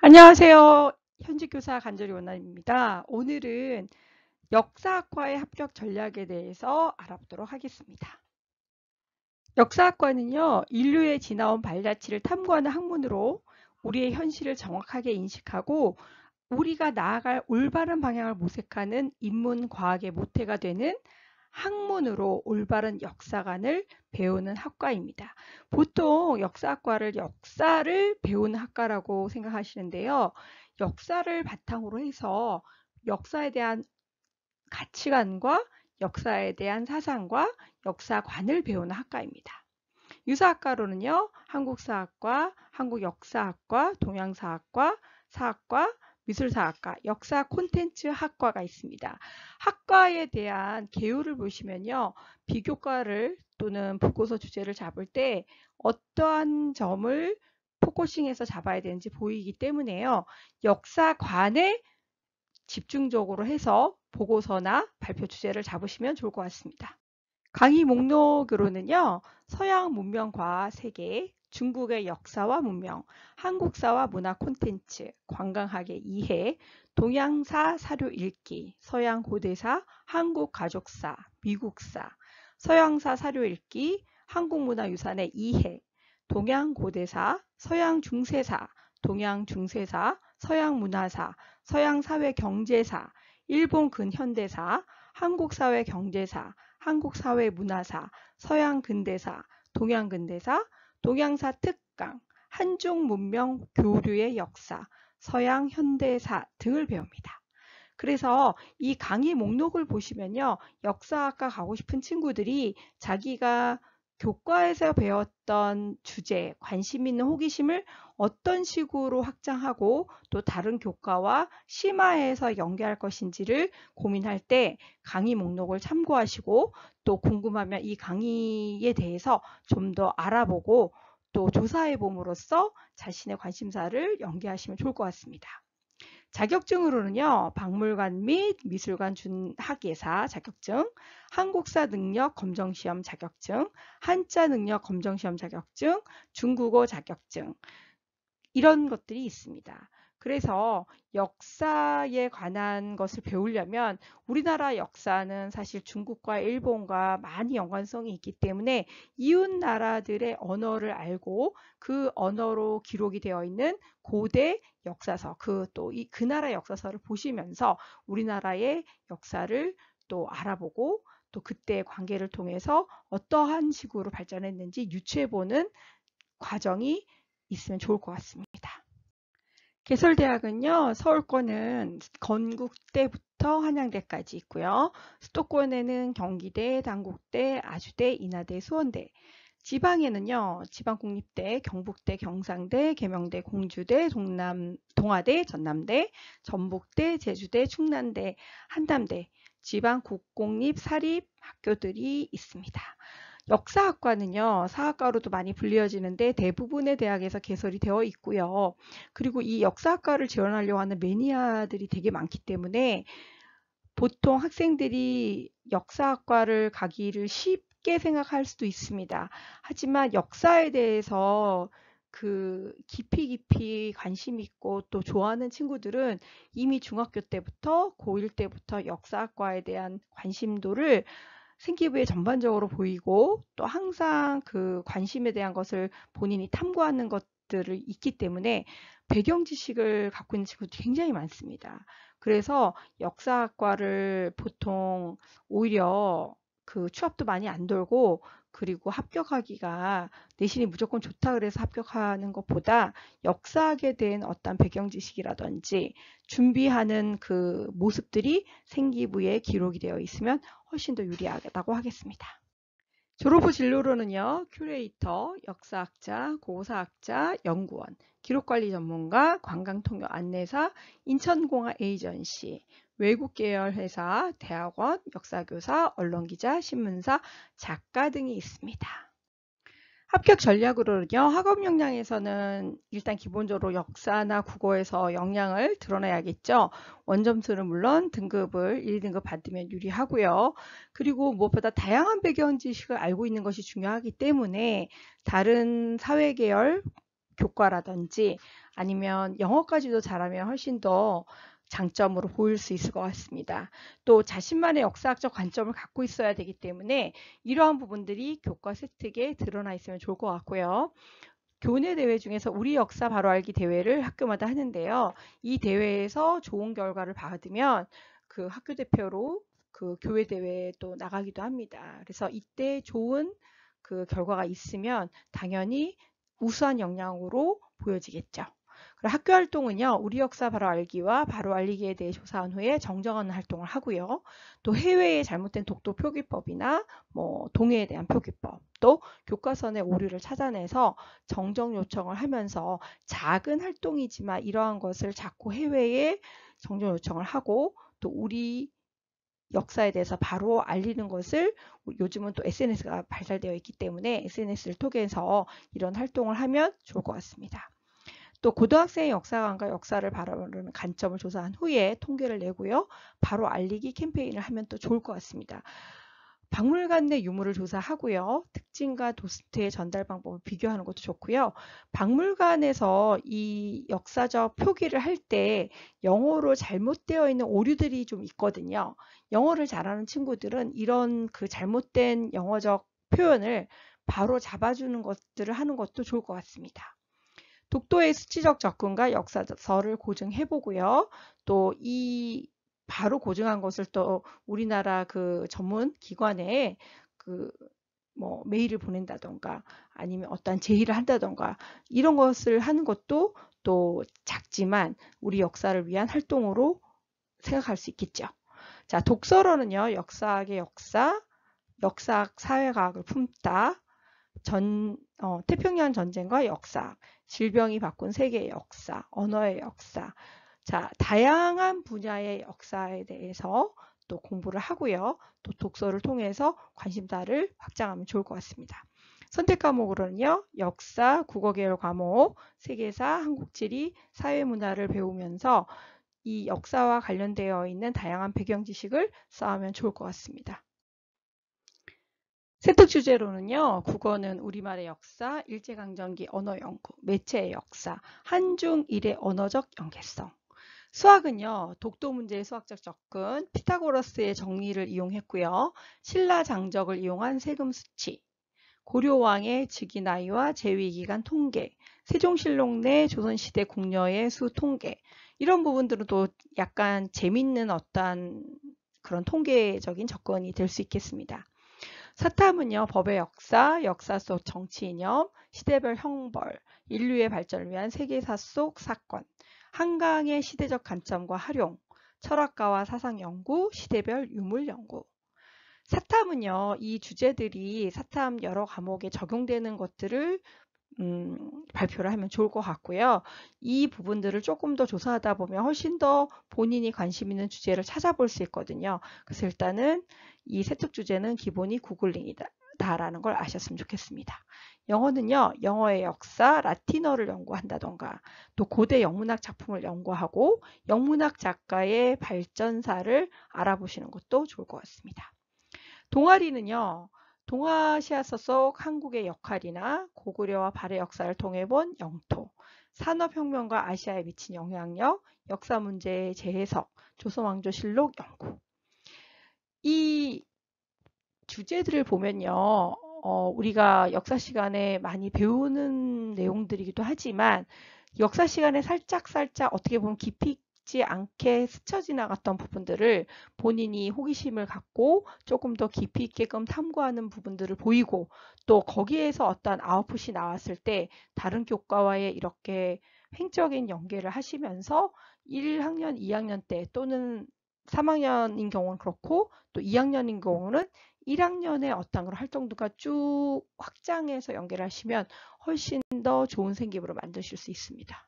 안녕하세요. 현직교사 간절히 원장입니다. 오늘은 역사학과의 합격 전략에 대해서 알아보도록 하겠습니다. 역사학과는요, 인류의 지나온 발자취를 탐구하는 학문으로 우리의 현실을 정확하게 인식하고 우리가 나아갈 올바른 방향을 모색하는 인문과학의 모태가 되는 학문으로 올바른 역사관을 배우는 학과입니다. 보통 역사학과를 역사를 배우는 학과라고 생각하시는데요. 역사를 바탕으로 해서 역사에 대한 가치관과 역사에 대한 사상과 역사관을 배우는 학과입니다. 유사학과로는요, 한국사학과, 한국역사학과, 동양사학과, 사학과, 미술사학과, 역사 콘텐츠 학과가 있습니다. 학과에 대한 개요를 보시면요, 비교과를 또는 보고서 주제를 잡을 때 어떠한 점을 포커싱해서 잡아야 되는지 보이기 때문에요. 역사관에 집중적으로 해서 보고서나 발표 주제를 잡으시면 좋을 것 같습니다. 강의 목록으로는요. 서양 문명과 세계, 중국의 역사와 문명, 한국사와 문화 콘텐츠, 관광학의 이해, 동양사 사료 읽기, 서양 고대사, 한국 가족사, 미국사, 서양사 사료 읽기, 한국문화유산의 이해, 동양 고대사, 서양 중세사, 동양 중세사, 서양 문화사, 서양 사회 경제사, 일본 근현대사, 한국 사회 경제사, 한국 사회 문화사, 서양 근대사, 동양 근대사, 동양사 특강, 한중 문명 교류의 역사, 서양 현대사 등을 배웁니다. 그래서 이 강의 목록을 보시면요. 역사학과 가고 싶은 친구들이 자기가 교과에서 배웠던 주제, 관심 있는 호기심을 어떤 식으로 확장하고 또 다른 교과와 심화해서 연계할 것인지를 고민할 때 강의 목록을 참고하시고 또 궁금하면 이 강의에 대해서 좀 더 알아보고 또 조사해 봄으로써 자신의 관심사를 연계하시면 좋을 것 같습니다. 자격증으로는요. 박물관 및 미술관 준학예사 자격증, 한국사 능력 검정시험 자격증, 한자 능력 검정시험 자격증, 중국어 자격증 이런 것들이 있습니다. 그래서 역사에 관한 것을 배우려면 우리나라 역사는 사실 중국과 일본과 많이 연관성이 있기 때문에 이웃 나라들의 언어를 알고 그 언어로 기록이 되어 있는 고대 역사서, 그 나라 역사서를 보시면서 우리나라의 역사를 또 알아보고 또 그때의 관계를 통해서 어떠한 식으로 발전했는지 유추해보는 과정이 있으면 좋을 것 같습니다. 개설대학은요, 서울권은 건국대부터 한양대까지 있고요. 수도권에는 경기대, 단국대, 아주대, 인하대, 수원대. 지방에는요, 지방국립대, 경북대, 경상대, 계명대, 공주대, 동아대, 전남대, 전북대, 제주대, 충남대, 한남대, 지방 국공립 사립 학교들이 있습니다. 역사학과는요, 사학과로도 많이 불리어지는데 대부분의 대학에서 개설이 되어 있고요. 그리고 이 역사학과를 지원하려고 하는 매니아들이 되게 많기 때문에 보통 학생들이 역사학과를 가기를 쉽게 생각할 수도 있습니다. 하지만 역사에 대해서 그 깊이 관심 있고 또 좋아하는 친구들은 이미 중학교 때부터 고1 때부터 역사학과에 대한 관심도를 생기부에 전반적으로 보이고 또 항상 그 관심에 대한 것을 본인이 탐구하는 것들을 있기 때문에 배경 지식을 갖고 있는 친구들이 굉장히 많습니다. 그래서 역사학과를 보통 오히려 그 취업도 많이 안 돌고 그리고 합격하기가 내신이 무조건 좋다 그래서 합격하는 것보다 역사학에 대한 어떤 배경 지식이라든지 준비하는 그 모습들이 생기부에 기록이 되어 있으면 훨씬 더 유리하다고 하겠습니다. 졸업 후 진로로는요. 큐레이터, 역사학자, 고사학자, 연구원, 기록관리 전문가, 관광통역 안내사, 인천공항 에이전시, 외국 계열 회사, 대학원, 역사교사, 언론기자, 신문사, 작가 등이 있습니다. 합격 전략으로는요. 학업 역량에서는 일단 기본적으로 역사나 국어에서 역량을 드러내야겠죠. 원점수는 물론 등급을 1등급 받으면 유리하고요. 그리고 무엇보다 다양한 배경 지식을 알고 있는 것이 중요하기 때문에 다른 사회계열 교과라든지 아니면 영어까지도 잘하면 훨씬 더 장점으로 보일 수 있을 것 같습니다. 또 자신만의 역사학적 관점을 갖고 있어야 되기 때문에 이러한 부분들이 교과 세특에 드러나 있으면 좋을 것 같고요. 교내 대회 중에서 우리 역사 바로 알기 대회를 학교마다 하는데요. 이 대회에서 좋은 결과를 받으면 그 학교 대표로 그 교회 대회에 또 나가기도 합니다. 그래서 이때 좋은 그 결과가 있으면 당연히 우수한 역량으로 보여지겠죠. 그리고 학교 활동은요, 우리 역사 바로 알기와 바로 알리기에 대해 조사한 후에 정정하는 활동을 하고요. 또 해외의 잘못된 독도 표기법이나 뭐 동해에 대한 표기법, 또 교과서의 오류를 찾아내서 정정 요청을 하면서 작은 활동이지만 이러한 것을 자꾸 해외에 정정 요청을 하고 또 우리 역사에 대해서 바로 알리는 것을 요즘은 또 SNS가 발달되어 있기 때문에 SNS를 통해서 이런 활동을 하면 좋을 것 같습니다. 또 고등학생의 역사관과 역사를 바라보는 관점을 조사한 후에 통계를 내고요. 바로 알리기 캠페인을 하면 또 좋을 것 같습니다. 박물관 내 유물을 조사하고요. 특징과 도스트의 전달 방법을 비교하는 것도 좋고요. 박물관에서 이 역사적 표기를 할 때 영어로 잘못되어 있는 오류들이 좀 있거든요. 영어를 잘하는 친구들은 이런 그 잘못된 영어적 표현을 바로 잡아주는 것들을 하는 것도 좋을 것 같습니다. 독도의 수치적 접근과 역사서를 고증해보고요. 또 이 바로 고증한 것을 또 우리나라 그 전문 기관에 그 뭐 메일을 보낸다던가 아니면 어떤 제의를 한다던가 이런 것을 하는 것도 또 작지만 우리 역사를 위한 활동으로 생각할 수 있겠죠. 자, 독서로는요, 역사학의 역사, 역사학 사회과학을 품다, 태평양 전쟁과 역사, 질병이 바꾼 세계의 역사, 언어의 역사. 자, 다양한 분야의 역사에 대해서 또 공부를 하고요. 또 독서를 통해서 관심사를 확장하면 좋을 것 같습니다. 선택 과목으로는요. 역사, 국어계열 과목, 세계사, 한국지리, 사회문화를 배우면서 이 역사와 관련되어 있는 다양한 배경 지식을 쌓으면 좋을 것 같습니다. 세특 주제로는요. 국어는 우리말의 역사, 일제강점기 언어연구, 매체의 역사, 한중일의 언어적 연계성. 수학은요. 독도 문제의 수학적 접근, 피타고라스의 정리를 이용했고요. 신라 장적을 이용한 세금 수치, 고려왕의 즉위 나이와 재위기간 통계, 세종실록 내 조선시대 궁녀의 수 통계, 이런 부분들은 또 약간 재밌는 어떤 그런 통계적인 접근이 될 수 있겠습니다. 사탐은요, 법의 역사, 역사 속 정치 이념, 시대별 형벌, 인류의 발전을 위한 세계사 속 사건, 한강의 시대적 관점과 활용, 철학가와 사상 연구, 시대별 유물 연구. 사탐은요, 이 주제들이 사탐 여러 과목에 적용되는 것들을 발표를 하면 좋을 것 같고요. 이 부분들을 조금 더 조사하다 보면 훨씬 더 본인이 관심 있는 주제를 찾아볼 수 있거든요. 그래서 일단은 이 세특 주제는 기본이 구글링이다라는 걸 아셨으면 좋겠습니다. 영어는요, 영어의 역사, 라틴어를 연구한다던가 또 고대 영문학 작품을 연구하고 영문학 작가의 발전사를 알아보시는 것도 좋을 것 같습니다. 동아리는요. 동아시아서 속 한국의 역할이나 고구려와 발해 역사를 통해 본 영토, 산업혁명과 아시아에 미친 영향력, 역사 문제의 재해석, 조선왕조실록 연구. 이 주제들을 보면요. 우리가 역사 시간에 많이 배우는 내용들이기도 하지만 역사 시간에 살짝 어떻게 보면 깊이 있지 않게 스쳐 지나갔던 부분들을 본인이 호기심을 갖고 조금 더 깊이 있게끔 탐구하는 부분들을 보이고 또 거기에서 어떤 아웃풋이 나왔을 때 다른 교과와의 이렇게 횡적인 연계를 하시면서 1학년, 2학년 때 또는 3학년인 경우는 그렇고 또 2학년인 경우는 1학년의 어떤 그런 활동도가 쭉 확장해서 연결하시면 훨씬 더 좋은 생기부로 만드실 수 있습니다.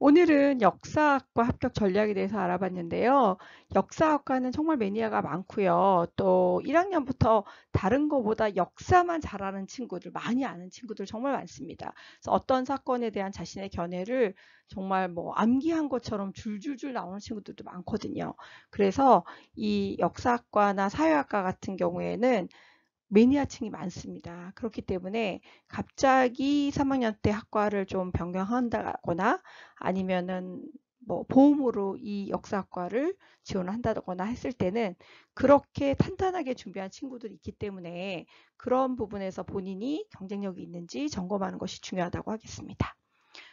오늘은 역사학과 합격 전략에 대해서 알아봤는데요. 역사학과는 정말 매니아가 많고요. 또 1학년부터 다른 것보다 역사만 잘하는 친구들, 많이 아는 친구들 정말 많습니다. 그래서 어떤 사건에 대한 자신의 견해를 정말 뭐 암기한 것처럼 줄줄줄 나오는 친구들도 많거든요. 그래서 이 역사학과나 사회학과 같은 경우에는 매니아층이 많습니다. 그렇기 때문에 갑자기 3학년 때 학과를 좀 변경한다거나 아니면은 뭐 보험으로 이 역사학과를 지원한다거나 했을 때는 그렇게 탄탄하게 준비한 친구들이 있기 때문에 그런 부분에서 본인이 경쟁력이 있는지 점검하는 것이 중요하다고 하겠습니다.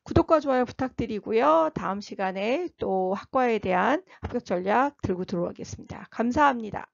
구독과 좋아요 부탁드리고요. 다음 시간에 또 학과에 대한 합격 전략 들고 들어오겠습니다. 감사합니다.